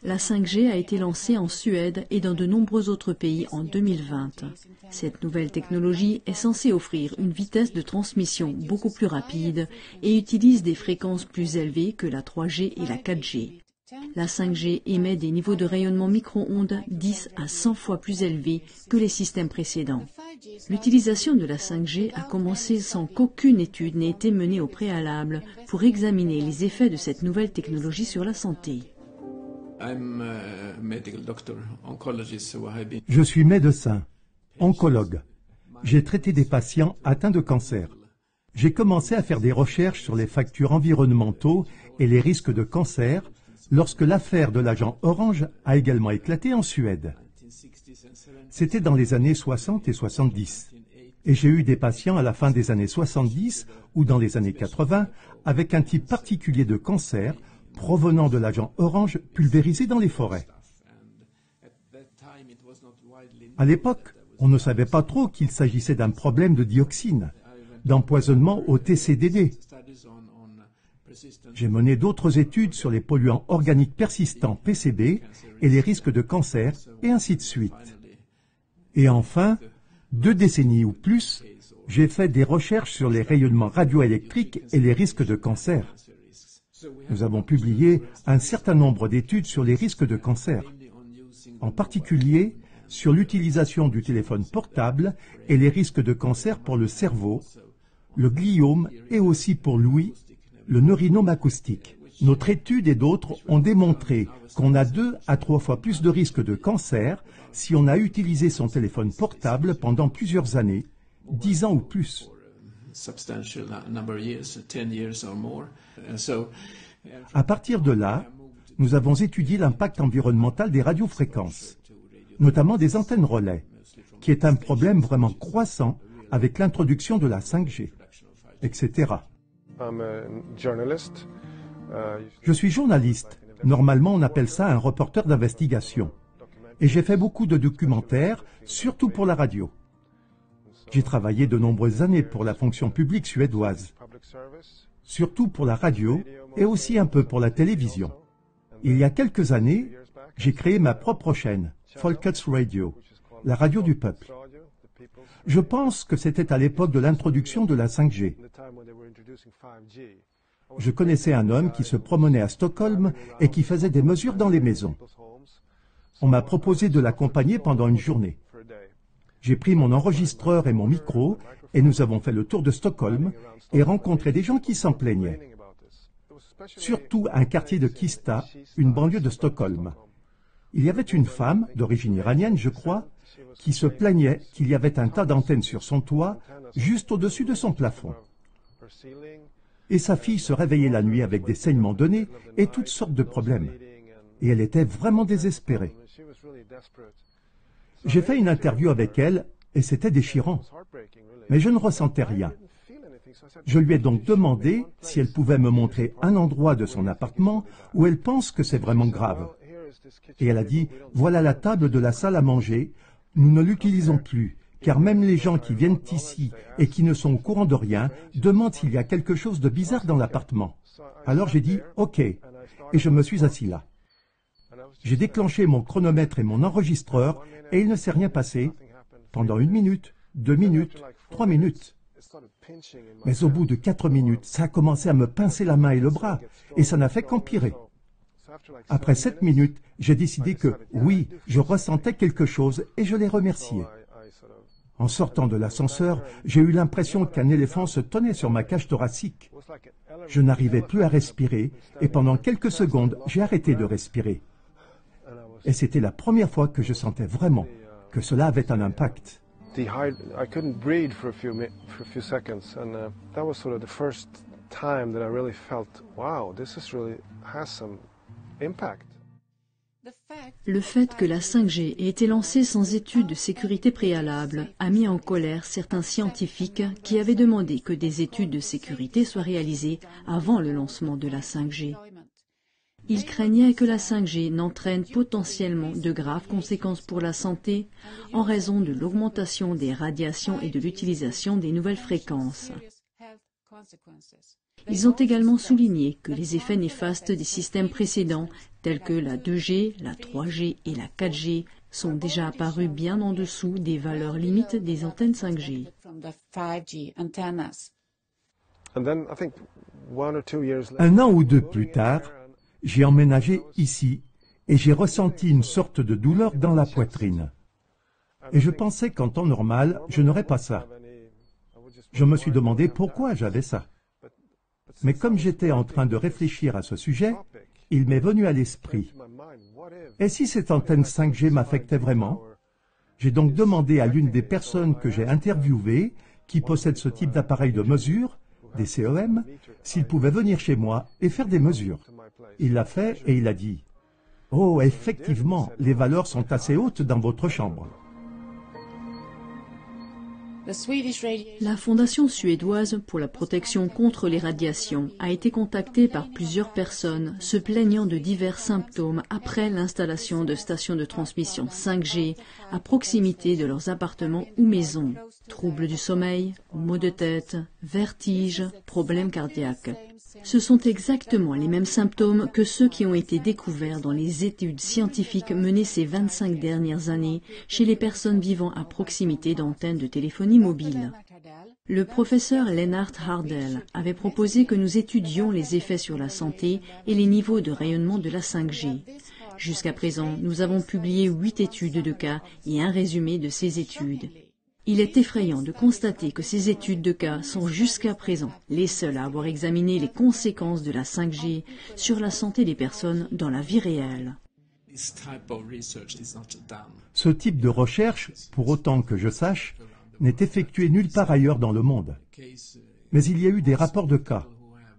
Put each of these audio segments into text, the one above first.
La 5G a été lancée en Suède et dans de nombreux autres pays en 2020. Cette nouvelle technologie est censée offrir une vitesse de transmission beaucoup plus rapide et utilise des fréquences plus élevées que la 3G et la 4G. La 5G émet des niveaux de rayonnement micro-ondes 10 à 100 fois plus élevés que les systèmes précédents. L'utilisation de la 5G a commencé sans qu'aucune étude n'ait été menée au préalable pour examiner les effets de cette nouvelle technologie sur la santé. Je suis médecin, oncologue. J'ai traité des patients atteints de cancer. J'ai commencé à faire des recherches sur les facteurs environnementaux et les risques de cancer lorsque l'affaire de l'agent Orange a également éclaté en Suède. C'était dans les années 60 et 70. Et j'ai eu des patients à la fin des années 70 ou dans les années 80 avec un type particulier de cancer provenant de l'agent Orange pulvérisé dans les forêts. À l'époque, on ne savait pas trop qu'il s'agissait d'un problème de dioxine, d'empoisonnement au TCDD. J'ai mené d'autres études sur les polluants organiques persistants PCB et les risques de cancer, et ainsi de suite. Et enfin, 2 décennies ou plus, j'ai fait des recherches sur les rayonnements radioélectriques et les risques de cancer. Nous avons publié un certain nombre d'études sur les risques de cancer, en particulier sur l'utilisation du téléphone portable et les risques de cancer pour le cerveau, le gliome et aussi pour l'ouïe, le neurinome acoustique. Notre étude et d'autres ont démontré qu'on a 2 à 3 fois plus de risques de cancer si on a utilisé son téléphone portable pendant plusieurs années, 10 ans ou plus. À partir de là, nous avons étudié l'impact environnemental des radiofréquences, notamment des antennes relais, qui est un problème vraiment croissant avec l'introduction de la 5G, etc. Je suis journaliste. Normalement, on appelle ça un reporter d'investigation. Et j'ai fait beaucoup de documentaires, surtout pour la radio. J'ai travaillé de nombreuses années pour la fonction publique suédoise, surtout pour la radio et aussi un peu pour la télévision. Il y a quelques années, j'ai créé ma propre chaîne, Folkets Radio, la radio du peuple. Je pense que c'était à l'époque de l'introduction de la 5G. Je connaissais un homme qui se promenait à Stockholm et qui faisait des mesures dans les maisons. On m'a proposé de l'accompagner pendant une journée. J'ai pris mon enregistreur et mon micro et nous avons fait le tour de Stockholm et rencontré des gens qui s'en plaignaient. Surtout un quartier de Kista, une banlieue de Stockholm. Il y avait une femme, d'origine iranienne je crois, qui se plaignait qu'il y avait un tas d'antennes sur son toit, juste au-dessus de son plafond. Et sa fille se réveillait la nuit avec des saignements de nez et toutes sortes de problèmes. Et elle était vraiment désespérée. J'ai fait une interview avec elle et c'était déchirant. Mais je ne ressentais rien. Je lui ai donc demandé si elle pouvait me montrer un endroit de son appartement où elle pense que c'est vraiment grave. Et elle a dit, voilà la table de la salle à manger, nous ne l'utilisons plus, car même les gens qui viennent ici et qui ne sont au courant de rien demandent s'il y a quelque chose de bizarre dans l'appartement. Alors j'ai dit, OK, et je me suis assis là. J'ai déclenché mon chronomètre et mon enregistreur et il ne s'est rien passé pendant 1 minute, 2 minutes, 3 minutes. Mais au bout de 4 minutes, ça a commencé à me pincer la main et le bras et ça n'a fait qu'empirer. Après 7 minutes, j'ai décidé que, oui, je ressentais quelque chose et je l'ai remercié. En sortant de l'ascenseur, j'ai eu l'impression qu'un éléphant se tenait sur ma cage thoracique. Je n'arrivais plus à respirer et pendant quelques secondes, j'ai arrêté de respirer. Et c'était la première fois que je sentais vraiment que cela avait un impact. I couldn't breathe for a few seconds, and that was sort of the first time that I really felt, wow, this is really has some impact. Le fait que la 5G ait été lancée sans études de sécurité préalable a mis en colère certains scientifiques qui avaient demandé que des études de sécurité soient réalisées avant le lancement de la 5G. Ils craignaient que la 5G n'entraîne potentiellement de graves conséquences pour la santé en raison de l'augmentation des radiations et de l'utilisation des nouvelles fréquences. Ils ont également souligné que les effets néfastes des systèmes précédents, tels que la 2G, la 3G et la 4G, sont déjà apparus bien en dessous des valeurs limites des antennes 5G. Un an ou deux plus tard, j'ai emménagé ici et j'ai ressenti une sorte de douleur dans la poitrine. Et je pensais qu'en temps normal, je n'aurais pas ça. Je me suis demandé pourquoi j'avais ça. Mais comme j'étais en train de réfléchir à ce sujet, il m'est venu à l'esprit. Et si cette antenne 5G m'affectait vraiment? J'ai donc demandé à l'une des personnes que j'ai interviewées, qui possède ce type d'appareil de mesure, des CEM, s'il pouvait venir chez moi et faire des mesures. Il l'a fait et il a dit « Oh, effectivement, les valeurs sont assez hautes dans votre chambre. » La Fondation suédoise pour la protection contre les radiations a été contactée par plusieurs personnes se plaignant de divers symptômes après l'installation de stations de transmission 5G à proximité de leurs appartements ou maisons. Troubles du sommeil, maux de tête, vertiges, problèmes cardiaques. Ce sont exactement les mêmes symptômes que ceux qui ont été découverts dans les études scientifiques menées ces 25 dernières années chez les personnes vivant à proximité d'antennes de téléphonie mobile. Le professeur Lennart Hardell avait proposé que nous étudions les effets sur la santé et les niveaux de rayonnement de la 5G. Jusqu'à présent, nous avons publié 8 études de cas et un résumé de ces études. Il est effrayant de constater que ces études de cas sont jusqu'à présent les seules à avoir examiné les conséquences de la 5G sur la santé des personnes dans la vie réelle. Ce type de recherche, pour autant que je sache, n'est effectué nulle part ailleurs dans le monde. Mais il y a eu des rapports de cas,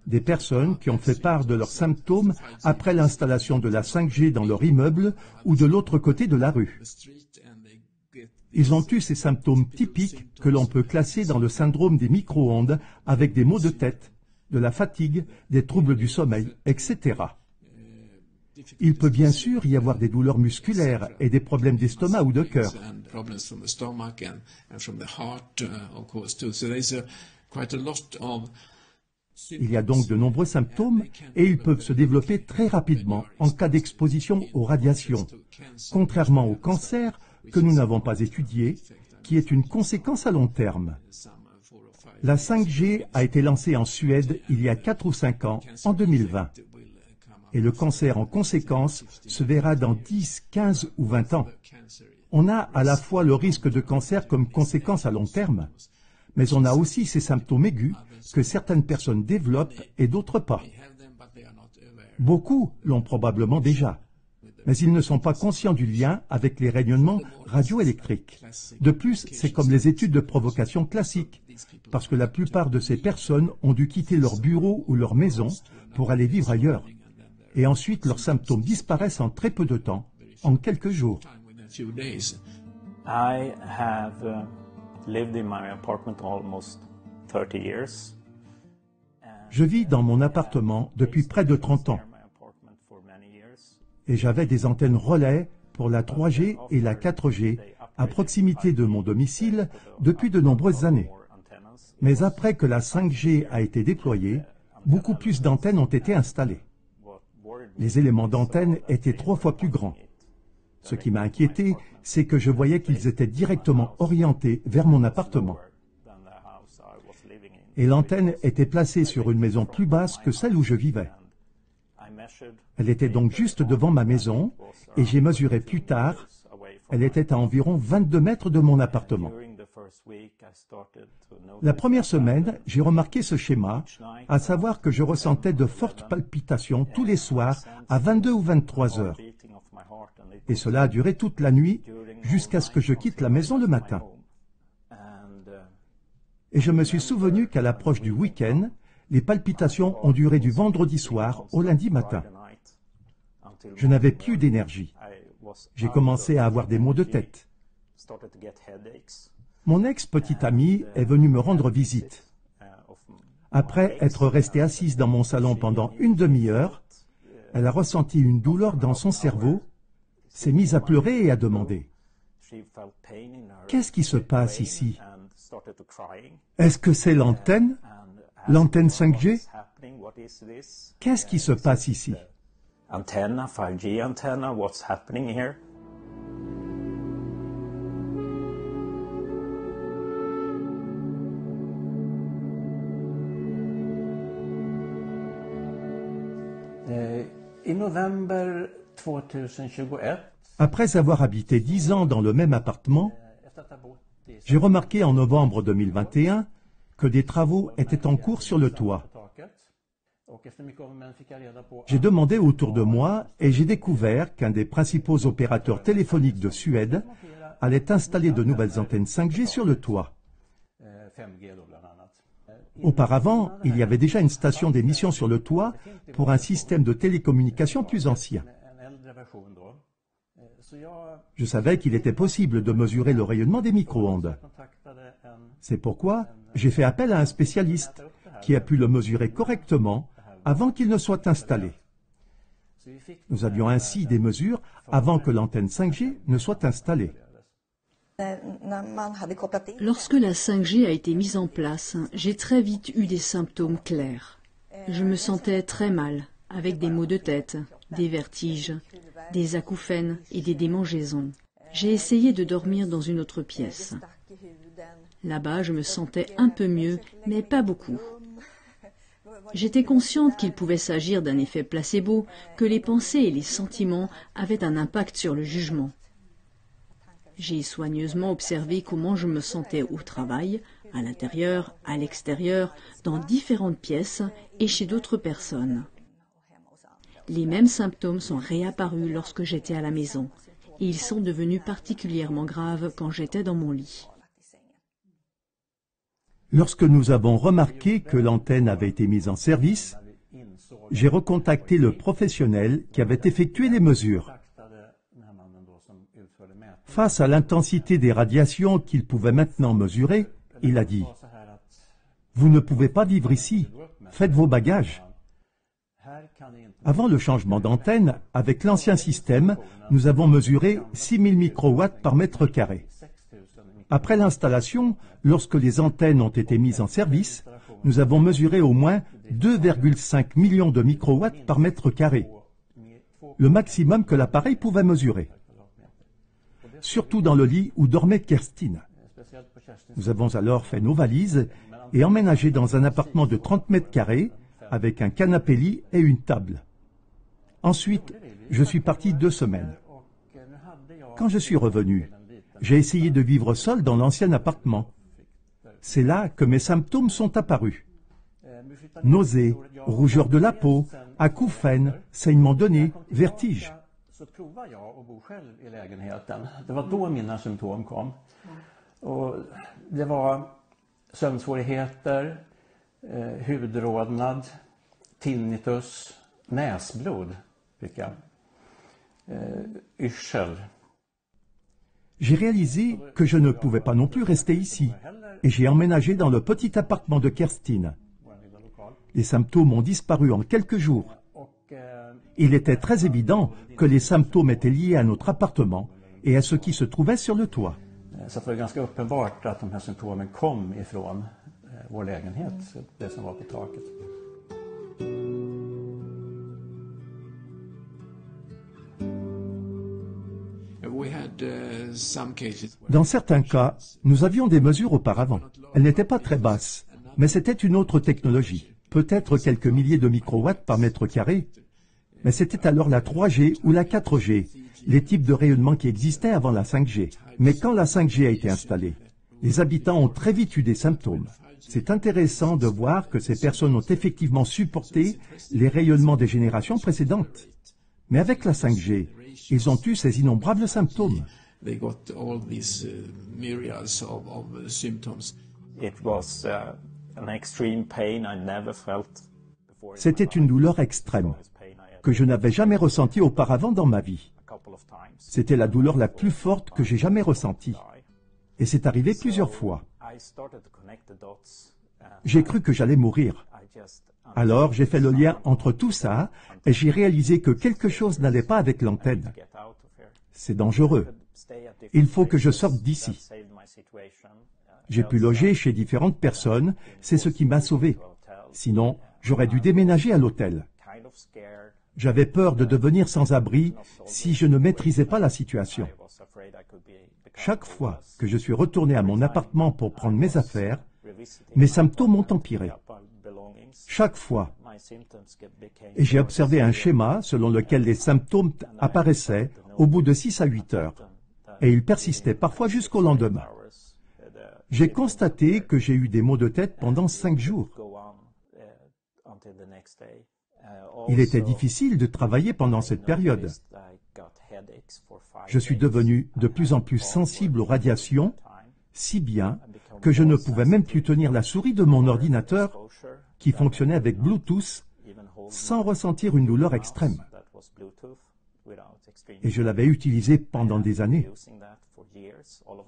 des personnes qui ont fait part de leurs symptômes après l'installation de la 5G dans leur immeuble ou de l'autre côté de la rue. Ils ont eu ces symptômes typiques que l'on peut classer dans le syndrome des micro-ondes avec des maux de tête, de la fatigue, des troubles du sommeil, etc. Il peut bien sûr y avoir des douleurs musculaires et des problèmes d'estomac ou de cœur. Il y a donc de nombreux symptômes et ils peuvent se développer très rapidement en cas d'exposition aux radiations, contrairement au cancer que nous n'avons pas étudié, qui est une conséquence à long terme. La 5G a été lancée en Suède il y a 4 ou 5 ans, en 2020. Et le cancer en conséquence se verra dans 10, 15 ou 20 ans. On a à la fois le risque de cancer comme conséquence à long terme, mais on a aussi ces symptômes aigus que certaines personnes développent et d'autres pas. Beaucoup l'ont probablement déjà, mais ils ne sont pas conscients du lien avec les rayonnements radioélectriques. De plus, c'est comme les études de provocation classiques, parce que la plupart de ces personnes ont dû quitter leur bureau ou leur maison pour aller vivre ailleurs. Et ensuite, leurs symptômes disparaissent en très peu de temps, en quelques jours. I have lived in my apartment almost 30 years. Je vis dans mon appartement depuis près de 30 ans. Et j'avais des antennes relais pour la 3G et la 4G à proximité de mon domicile depuis de nombreuses années. Mais après que la 5G a été déployée, beaucoup plus d'antennes ont été installées. Les éléments d'antenne étaient 3 fois plus grands. Ce qui m'a inquiété, c'est que je voyais qu'ils étaient directement orientés vers mon appartement. Et l'antenne était placée sur une maison plus basse que celle où je vivais. Elle était donc juste devant ma maison, et j'ai mesuré plus tard, elle était à environ 22 mètres de mon appartement. La première semaine, j'ai remarqué ce schéma, à savoir que je ressentais de fortes palpitations tous les soirs à 22 ou 23 heures. Et cela a duré toute la nuit, jusqu'à ce que je quitte la maison le matin. Et je me suis souvenu qu'à l'approche du week-end, les palpitations ont duré du vendredi soir au lundi matin. Je n'avais plus d'énergie. J'ai commencé à avoir des maux de tête. Mon ex-petite amie est venue me rendre visite. Après être restée assise dans mon salon pendant une demi-heure, elle a ressenti une douleur dans son cerveau, s'est mise à pleurer et à demander Qu'est-ce qui se passe ici? Est-ce que c'est l'antenne? L'antenne 5G? Qu'est-ce qui se passe ici? Antenna, 5G antenna, what's happening here? I november 2021, Après avoir habité 10 ans dans le même appartement, j'ai remarqué en novembre 2021 que des travaux étaient en cours sur le toit. J'ai demandé autour de moi et j'ai découvert qu'un des principaux opérateurs téléphoniques de Suède allait installer de nouvelles antennes 5G sur le toit. Auparavant, il y avait déjà une station d'émission sur le toit pour un système de télécommunication plus ancien. Je savais qu'il était possible de mesurer le rayonnement des micro-ondes. C'est pourquoi j'ai fait appel à un spécialiste qui a pu le mesurer correctement avant qu'il ne soit installé. Nous avions ainsi des mesures avant que l'antenne 5G ne soit installée. Lorsque la 5G a été mise en place, j'ai très vite eu des symptômes clairs. Je me sentais très mal, avec des maux de tête, des vertiges, des acouphènes et des démangeaisons. J'ai essayé de dormir dans une autre pièce. Là-bas, je me sentais un peu mieux, mais pas beaucoup. J'étais consciente qu'il pouvait s'agir d'un effet placebo, que les pensées et les sentiments avaient un impact sur le jugement. J'ai soigneusement observé comment je me sentais au travail, à l'intérieur, à l'extérieur, dans différentes pièces et chez d'autres personnes. Les mêmes symptômes sont réapparus lorsque j'étais à la maison, et ils sont devenus particulièrement graves quand j'étais dans mon lit. Lorsque nous avons remarqué que l'antenne avait été mise en service, j'ai recontacté le professionnel qui avait effectué les mesures. Face à l'intensité des radiations qu'il pouvait maintenant mesurer, il a dit « Vous ne pouvez pas vivre ici, faites vos bagages ». Avant le changement d'antenne, avec l'ancien système, nous avons mesuré 6000 microwatts par mètre carré. Après l'installation, lorsque les antennes ont été mises en service, nous avons mesuré au moins 2,5 millions de microwatts par mètre carré, le maximum que l'appareil pouvait mesurer. Surtout dans le lit où dormait Kerstin. Nous avons alors fait nos valises et emménagé dans un appartement de 30 mètres carrés avec un canapé-lit et une table. Ensuite, je suis parti 2 semaines. Quand je suis revenu, j'ai essayé de vivre seul dans l'ancien appartement. C'est là que mes symptômes sont apparus. Nausées, rougeur de la peau, acouphènes, saignement de nez, vertige. Så provade jag att bo själv i lägenheten. Det var då mina symptom kom. Och det var sömnsvårigheter, hudrodnad, tinnitus, näsblod fick jag, yrsel. J'ai réalisé que je ne pouvais pas non plus rester ici et j'ai emménagé dans le petit appartement de Kerstin. Les symptômes ont disparu en quelques jours. Il était très évident que les symptômes étaient liés à notre appartement et à ce qui se trouvait sur le toit. Så det var ganska uppenbart att de här symptomen kom ifrån vår lägenhet, det som var på taket. Dans certains cas, nous avions des mesures auparavant. Elles n'étaient pas très basses, mais c'était une autre technologie. Peut-être quelques milliers de microwatts par mètre carré, mais c'était alors la 3G ou la 4G, les types de rayonnement qui existaient avant la 5G. Mais quand la 5G a été installée, les habitants ont très vite eu des symptômes. C'est intéressant de voir que ces personnes ont effectivement supporté les rayonnements des générations précédentes. Mais avec la 5G, ils ont eu ces innombrables symptômes. C'était une douleur extrême que je n'avais jamais ressentie auparavant dans ma vie. C'était la douleur la plus forte que j'ai jamais ressentie. Et c'est arrivé plusieurs fois. J'ai cru que j'allais mourir. Alors j'ai fait le lien entre tout ça et j'ai réalisé que quelque chose n'allait pas avec l'antenne. C'est dangereux. Il faut que je sorte d'ici. J'ai pu loger chez différentes personnes, c'est ce qui m'a sauvé. Sinon, j'aurais dû déménager à l'hôtel. J'avais peur de devenir sans abri si je ne maîtrisais pas la situation. Chaque fois que je suis retourné à mon appartement pour prendre mes affaires, mes symptômes ont empiré. Chaque fois. Et j'ai observé un schéma selon lequel les symptômes apparaissaient au bout de 6 à 8 heures. Et ils persistaient parfois jusqu'au lendemain. J'ai constaté que j'ai eu des maux de tête pendant 5 jours. Il était difficile de travailler pendant cette période. Je suis devenu de plus en plus sensible aux radiations, si bien que je ne pouvais même plus tenir la souris de mon ordinateur qui fonctionnait avec Bluetooth sans ressentir une douleur extrême. Et je l'avais utilisé pendant des années.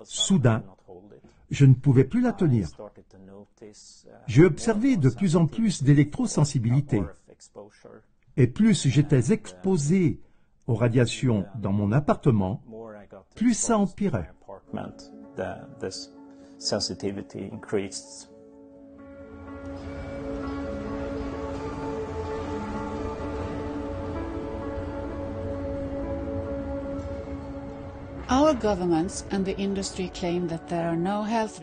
Soudain, je ne pouvais plus la tenir. J'ai observé de plus en plus d'électrosensibilité. Et plus j'étais exposé aux radiations dans mon appartement, plus ça empirait.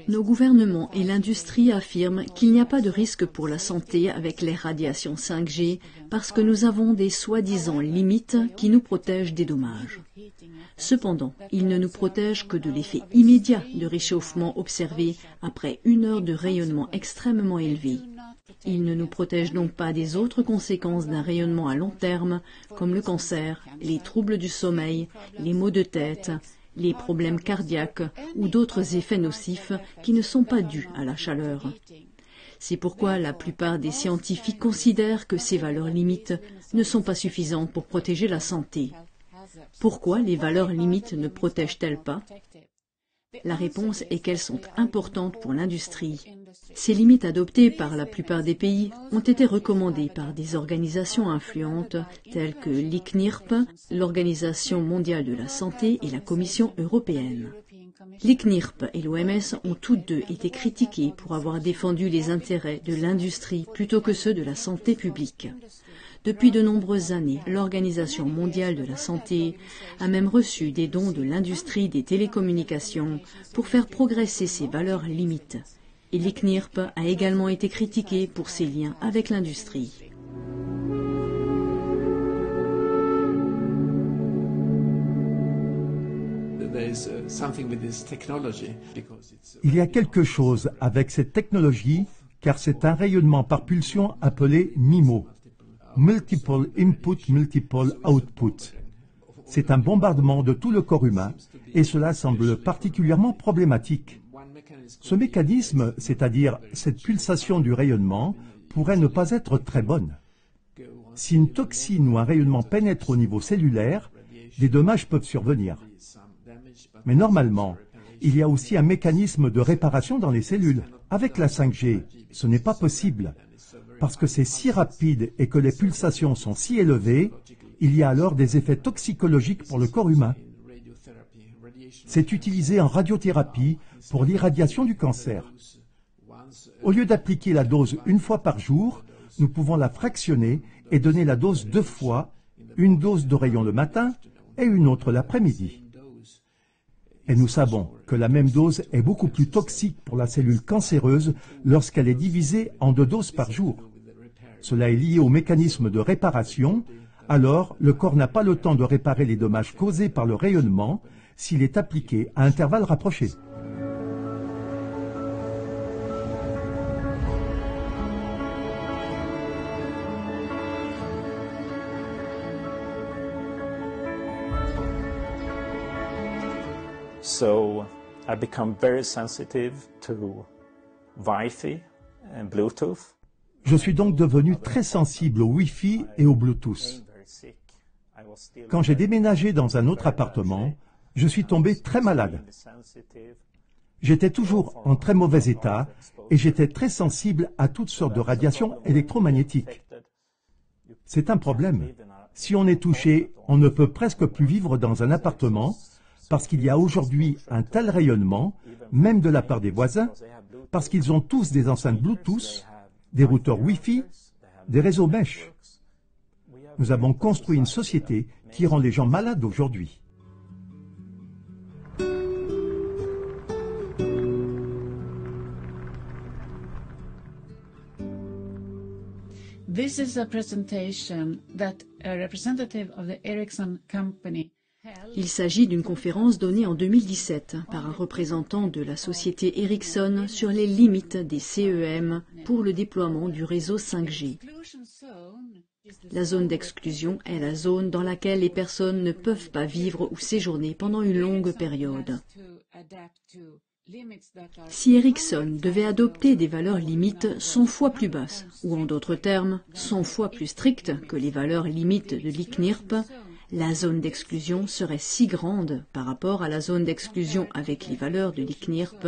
Nos gouvernements et l'industrie affirment qu'il n'y a pas de risque pour la santé avec les radiations 5G parce que nous avons des soi-disant limites qui nous protègent des dommages. Cependant, ils ne nous protègent que de l'effet immédiat de réchauffement observé après 1 heure de rayonnement extrêmement élevé. Ils ne nous protègent donc pas des autres conséquences d'un rayonnement à long terme, comme le cancer, les troubles du sommeil, les maux de tête, les problèmes cardiaques ou d'autres effets nocifs qui ne sont pas dus à la chaleur. C'est pourquoi la plupart des scientifiques considèrent que ces valeurs limites ne sont pas suffisantes pour protéger la santé. Pourquoi les valeurs limites ne protègent-elles pas? La réponse est qu'elles sont importantes pour l'industrie. Ces limites adoptées par la plupart des pays ont été recommandées par des organisations influentes telles que l'ICNIRP, l'Organisation mondiale de la santé et la Commission européenne. L'ICNIRP et l'OMS ont toutes deux été critiquées pour avoir défendu les intérêts de l'industrie plutôt que ceux de la santé publique. Depuis de nombreuses années, l'Organisation mondiale de la santé a même reçu des dons de l'industrie des télécommunications pour faire progresser ses valeurs limites. Et l'ICNIRP a également été critiqué pour ses liens avec l'industrie. Il y a quelque chose avec cette technologie, car c'est un rayonnement par pulsion appelé MIMO. Multiple Input, Multiple Output. C'est un bombardement de tout le corps humain et cela semble particulièrement problématique. Ce mécanisme, c'est-à-dire cette pulsation du rayonnement, pourrait ne pas être très bonne. Si une toxine ou un rayonnement pénètre au niveau cellulaire, des dommages peuvent survenir. Mais normalement, il y a aussi un mécanisme de réparation dans les cellules. Avec la 5G, ce n'est pas possible. Parce que c'est si rapide et que les pulsations sont si élevées, il y a alors des effets toxicologiques pour le corps humain. C'est utilisé en radiothérapie pour l'irradiation du cancer. Au lieu d'appliquer la dose 1 fois par jour, nous pouvons la fractionner et donner la dose 2 fois, une dose de rayon le matin et une autre l'après-midi. Et nous savons que la même dose est beaucoup plus toxique pour la cellule cancéreuse lorsqu'elle est divisée en 2 doses par jour. Cela est lié au mécanisme de réparation, alors le corps n'a pas le temps de réparer les dommages causés par le rayonnement s'il est appliqué à intervalles rapprochés. So I become very sensitive to Wi-Fi and Bluetooth. Je suis donc devenu très sensible au Wi-Fi et au Bluetooth. Quand j'ai déménagé dans un autre appartement, je suis tombé très malade. J'étais toujours en très mauvais état et j'étais très sensible à toutes sortes de radiations électromagnétiques. C'est un problème. Si on est touché, on ne peut presque plus vivre dans un appartement parce qu'il y a aujourd'hui un tel rayonnement, même de la part des voisins, parce qu'ils ont tous des enceintes Bluetooth, des routeurs Wi-Fi, des réseaux mesh. Nous avons construit une société qui rend les gens malades aujourd'hui. This is a presentation that a representative of the Ericsson company held. Il s'agit d'une conférence donnée en 2017 par un représentant de la société Ericsson sur les limites des CEM pour le déploiement du réseau 5G. La zone d'exclusion est la zone dans laquelle les personnes ne peuvent pas vivre ou séjourner pendant une longue période. Si Ericsson devait adopter des valeurs limites 100 fois plus basses, ou en d'autres termes, 100 fois plus strictes que les valeurs limites de l'ICNIRP, la zone d'exclusion serait si grande par rapport à la zone d'exclusion avec les valeurs de l'ICNIRP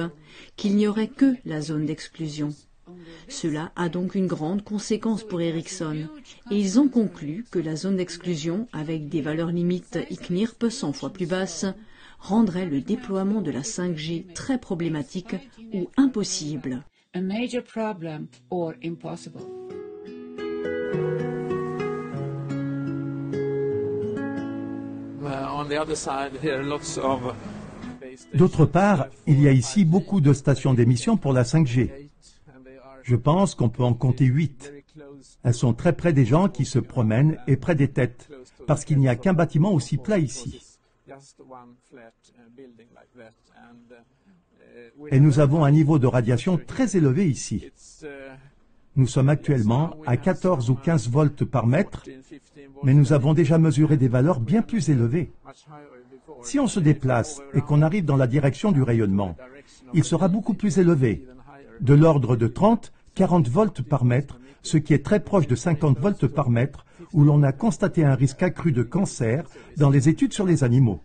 qu'il n'y aurait que la zone d'exclusion. Cela a donc une grande conséquence pour Ericsson, et ils ont conclu que la zone d'exclusion avec des valeurs limites ICNIRP 100 fois plus basses rendrait le déploiement de la 5G très problématique ou impossible. A major problem or impossible. D'autre part, il y a ici beaucoup de stations d'émission pour la 5G. Je pense qu'on peut en compter 8. Elles sont très près des gens qui se promènent et près des têtes, parce qu'il n'y a qu'un bâtiment aussi plat ici. Et nous avons un niveau de radiation très élevé ici. Nous sommes actuellement à 14 ou 15 volts par mètre, mais nous avons déjà mesuré des valeurs bien plus élevées. Si on se déplace et qu'on arrive dans la direction du rayonnement, il sera beaucoup plus élevé, de l'ordre de 30-40 volts par mètre, ce qui est très proche de 50 volts par mètre, où l'on a constaté un risque accru de cancer dans les études sur les animaux.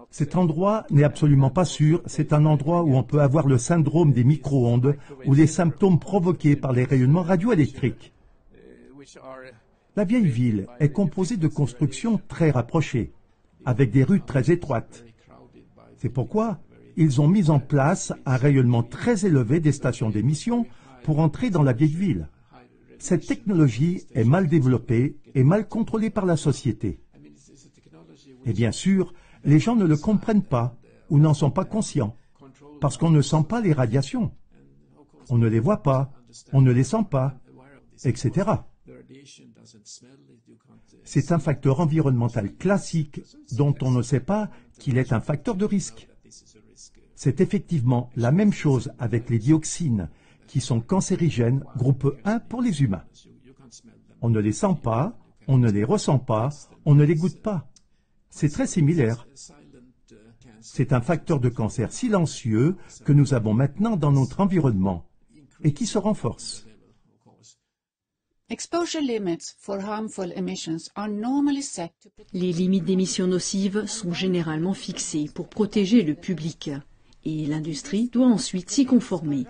Cet endroit n'est absolument pas sûr, c'est un endroit où on peut avoir le syndrome des micro-ondes ou les symptômes provoqués par les rayonnements radioélectriques. La vieille ville est composée de constructions très rapprochées, avec des rues très étroites. C'est pourquoi ils ont mis en place un rayonnement très élevé des stations d'émission pour entrer dans la vieille ville. Cette technologie est mal développée et mal contrôlée par la société. Et bien sûr, les gens ne le comprennent pas ou n'en sont pas conscients, parce qu'on ne sent pas les radiations. On ne les voit pas, on ne les sent pas, etc. C'est un facteur environnemental classique dont on ne sait pas qu'il est un facteur de risque. C'est effectivement la même chose avec les dioxines, qui sont cancérigènes, groupe 1 pour les humains. On ne les sent pas, on ne les ressent pas, on ne les goûte pas. C'est très similaire. C'est un facteur de cancer silencieux que nous avons maintenant dans notre environnement et qui se renforce. Les limites d'émissions nocives sont généralement fixées pour protéger le public et l'industrie doit ensuite s'y conformer.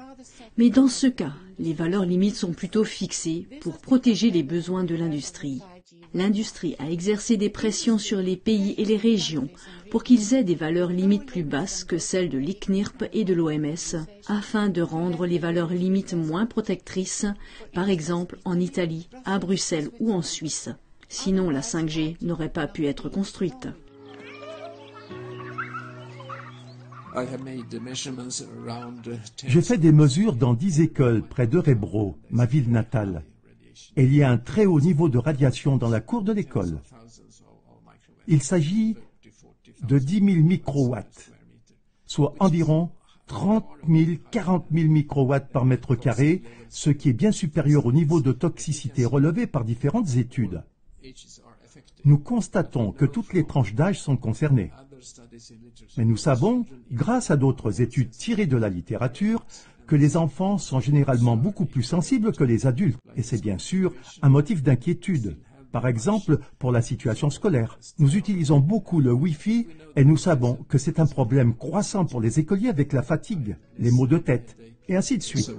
Mais dans ce cas, les valeurs limites sont plutôt fixées pour protéger les besoins de l'industrie. L'industrie a exercé des pressions sur les pays et les régions pour qu'ils aient des valeurs limites plus basses que celles de l'ICNIRP et de l'OMS, afin de rendre les valeurs limites moins protectrices, par exemple en Italie, à Bruxelles ou en Suisse. Sinon, la 5G n'aurait pas pu être construite. J'ai fait des mesures dans 10 écoles près d'Örebro, ma ville natale. Et il y a un très haut niveau de radiation dans la cour de l'école. Il s'agit de 10 000 microwatts, soit environ 30 000, 40 000 microwatts par mètre carré, ce qui est bien supérieur au niveau de toxicité relevé par différentes études. Nous constatons que toutes les tranches d'âge sont concernées. Mais nous savons, grâce à d'autres études tirées de la littérature, que les enfants sont généralement beaucoup plus sensibles que les adultes. Et c'est bien sûr un motif d'inquiétude. Par exemple, pour la situation scolaire. Nous utilisons beaucoup le Wi-Fi et nous savons que c'est un problème croissant pour les écoliers avec la fatigue, les maux de tête, et ainsi de suite.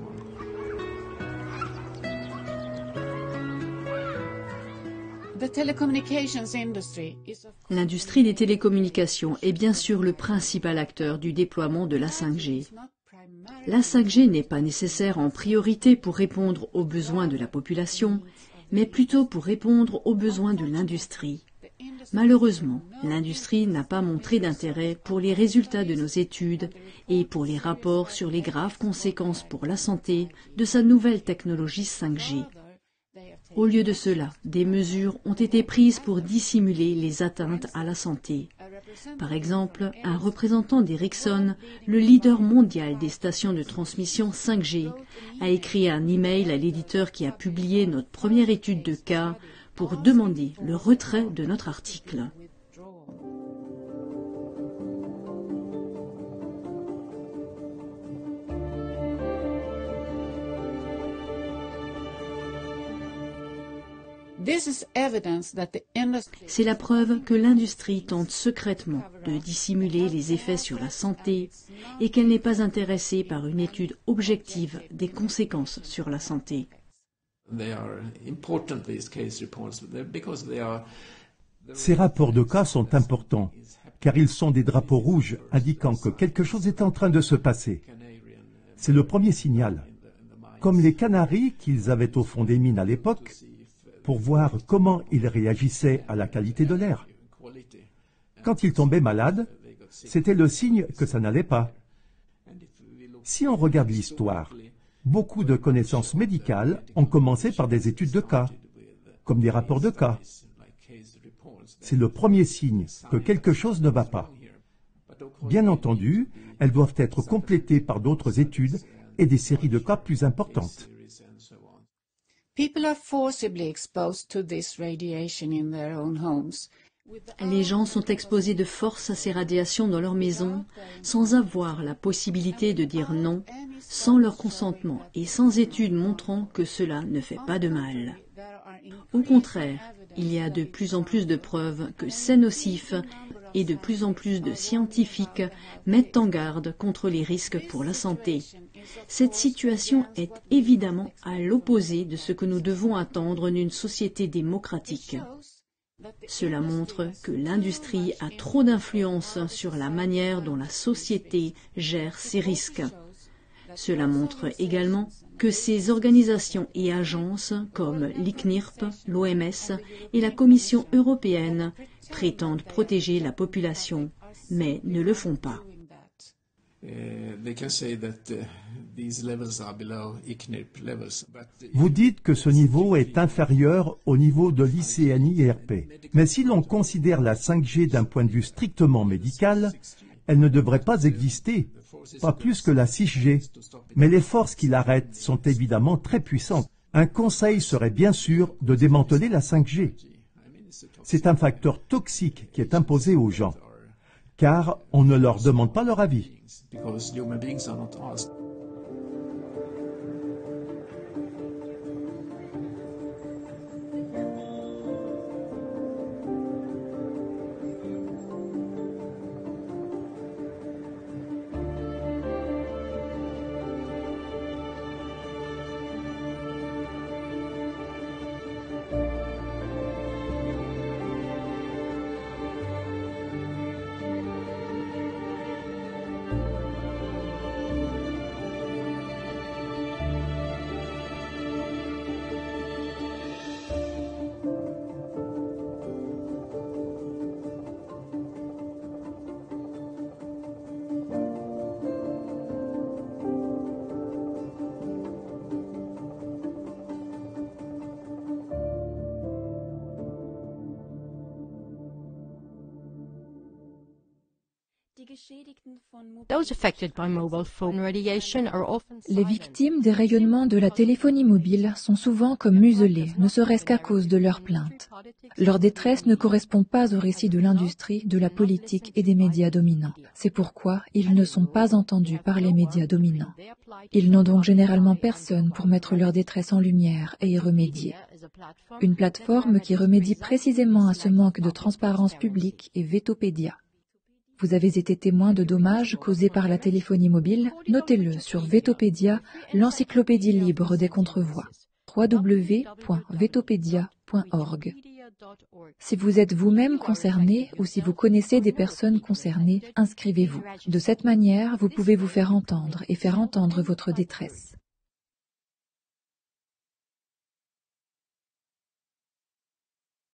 L'industrie des télécommunications est bien sûr le principal acteur du déploiement de la 5G. La 5G n'est pas nécessaire en priorité pour répondre aux besoins de la population, mais plutôt pour répondre aux besoins de l'industrie. Malheureusement, l'industrie n'a pas montré d'intérêt pour les résultats de nos études et pour les rapports sur les graves conséquences pour la santé de sa nouvelle technologie 5G. Au lieu de cela, des mesures ont été prises pour dissimuler les atteintes à la santé. Par exemple, un représentant d'Ericsson, le leader mondial des stations de transmission 5G, a écrit un email à l'éditeur qui a publié notre première étude de cas pour demander le retrait de notre article. C'est la preuve que l'industrie tente secrètement de dissimuler les effets sur la santé et qu'elle n'est pas intéressée par une étude objective des conséquences sur la santé. Ces rapports de cas sont importants, car ils sont des drapeaux rouges indiquant que quelque chose est en train de se passer. C'est le premier signal, comme les canaris qu'ils avaient au fond des mines à l'époque, pour voir comment ils réagissaient à la qualité de l'air. Quand ils tombaient malades, c'était le signe que ça n'allait pas. Si on regarde l'histoire, beaucoup de connaissances médicales ont commencé par des études de cas, comme des rapports de cas. C'est le premier signe que quelque chose ne va pas. Bien entendu, elles doivent être complétées par d'autres études et des séries de cas plus importantes. Les gens sont exposés de force à ces radiations dans leur maison sans avoir la possibilité de dire non, sans leur consentement et sans études montrant que cela ne fait pas de mal. Au contraire, il y a de plus en plus de preuves que c'est nocif et de plus en plus de scientifiques mettent en garde contre les risques pour la santé. Cette situation est évidemment à l'opposé de ce que nous devons attendre d'une société démocratique. Cela montre que l'industrie a trop d'influence sur la manière dont la société gère ses risques. Cela montre également que ces organisations et agences comme l'ICNIRP, l'OMS et la Commission européenne prétendent protéger la population, mais ne le font pas. Vous dites que ce niveau est inférieur au niveau de l'ICNIRP. Mais si l'on considère la 5G d'un point de vue strictement médical, elle ne devrait pas exister, pas plus que la 6G. Mais les forces qui l'arrêtent sont évidemment très puissantes. Un conseil serait bien sûr de démanteler la 5G. C'est un facteur toxique qui est imposé aux gens, car on ne leur demande pas leur avis. Les victimes des rayonnements de la téléphonie mobile sont souvent comme muselées, ne serait-ce qu'à cause de leurs plaintes. Leur détresse ne correspond pas au récit de l'industrie, de la politique et des médias dominants. C'est pourquoi ils ne sont pas entendus par les médias dominants. Ils n'ont donc généralement personne pour mettre leur détresse en lumière et y remédier. Une plateforme qui remédie précisément à ce manque de transparence publique est Vetopédia. Vous avez été témoin de dommages causés par la téléphonie mobile? Notez-le sur Vetopédia, l'encyclopédie libre des contrevoix. www.vetopédia.org Si vous êtes vous-même concerné ou si vous connaissez des personnes concernées, inscrivez-vous. De cette manière, vous pouvez vous faire entendre et faire entendre votre détresse.